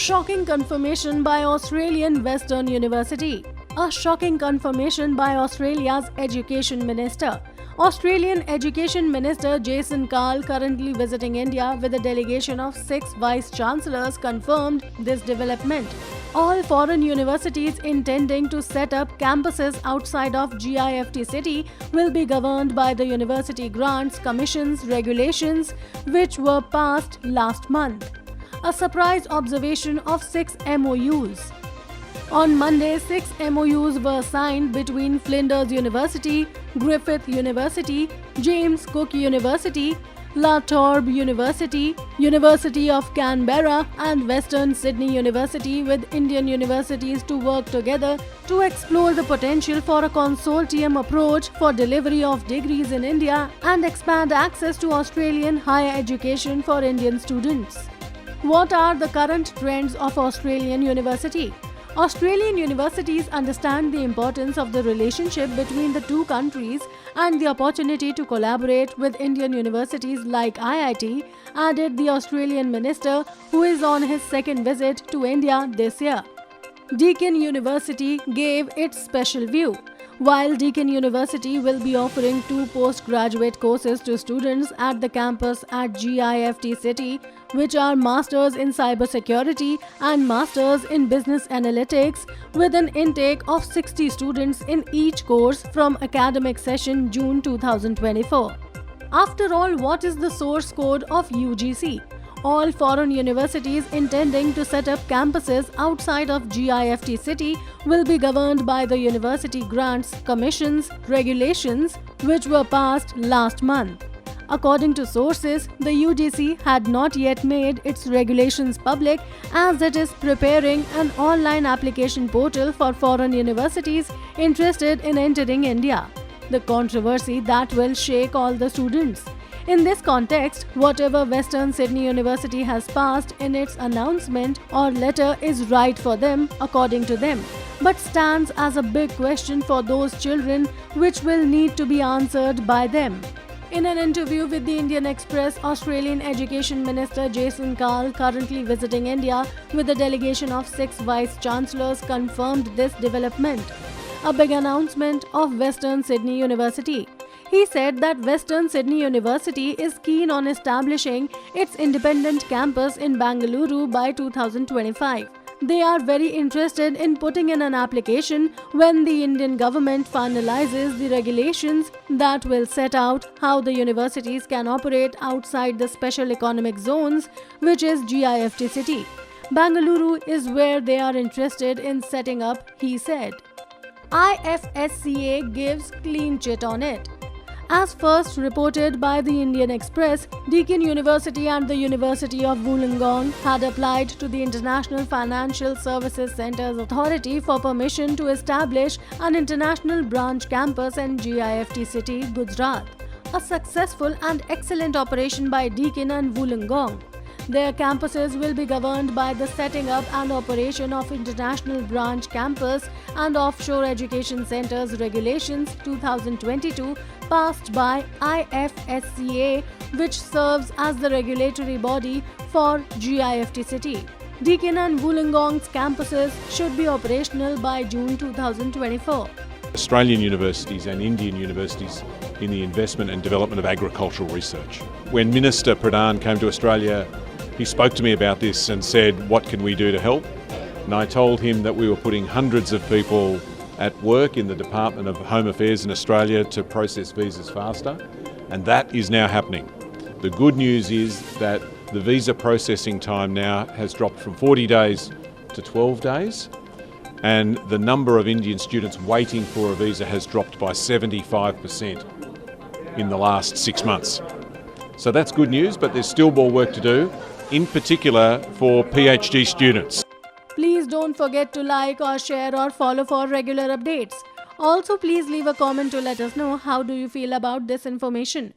Shocking confirmation by Australian Western University. A shocking confirmation by Australia's Education Minister. Australian Education Minister Jason Clare, currently visiting India with a delegation of 6 vice-chancellors, confirmed this development. All foreign universities intending to set up campuses outside of GIFT city will be governed by the University Grants Commission's regulations, which were passed last month. A surprise observation of 6 MoUs. On Monday, 6 MoUs were signed between Flinders University, Griffith University, James Cook University, Trobe University, University of Canberra and Western Sydney University, with Indian universities to work together to explore the potential for a consortium approach for delivery of degrees in India and expand access to Australian higher education for Indian students. What are the current trends of Australian university? Australian universities understand the importance of the relationship between the two countries and the opportunity to collaborate with Indian universities like IIT, added the Australian minister, who is on his second visit to India this year. Deakin University gave its special view. While Deakin University will be offering 2 postgraduate courses to students at the campus at GIFT City, which are Masters in Cybersecurity and Masters in Business Analytics, with an intake of 60 students in each course from academic session June 2024. After all, what is the source code of UGC? All foreign universities intending to set up campuses outside of GIFT city will be governed by the University Grants Commission's regulations, which were passed last month. According to sources, the UGC had not yet made its regulations public, as it is preparing an online application portal for foreign universities interested in entering India. The controversy that will shake all the students. In this context, whatever Western Sydney University has passed in its announcement or letter is right for them, according to them, but stands as a big question for those children, which will need to be answered by them. In an interview with the Indian Express, Australian Education Minister Jason Clare, currently visiting India with a delegation of 6 vice-chancellors, confirmed this development. A big announcement of Western Sydney University. He said that Western Sydney University is keen on establishing its independent campus in Bengaluru by 2025. They are very interested in putting in an application when the Indian government finalizes the regulations that will set out how the universities can operate outside the special economic zones, which is GIFT city. Bengaluru is where they are interested in setting up, he said. IFSCA gives clean chit on it. As first reported by the Indian Express, Deakin University and the University of Wollongong had applied to the International Financial Services Centres Authority for permission to establish an international branch campus in GIFT city, Gujarat. A successful and excellent operation by Deakin and Wollongong. Their campuses will be governed by the setting up and operation of International Branch Campus and Offshore Education Centres Regulations 2022, passed by IFSCA, which serves as the regulatory body for GIFT city. Deakin and Wollongong's campuses should be operational by June 2024. Australian universities and Indian universities in the investment and development of agricultural research. When Minister Pradhan came to Australia, he spoke to me about this and said, what can we do to help? And I told him that we were putting hundreds of people at work in the Department of Home Affairs in Australia to process visas faster, and that is now happening. The good news is that the visa processing time now has dropped from 40 days to 12 days, and the number of Indian students waiting for a visa has dropped by 75% in the last 6 months. So that's good news, but there's still more work to do, in particular for PhD students. Please don't forget to like or share or follow for regular updates. Also, please leave a comment to let us know how do you feel about this information.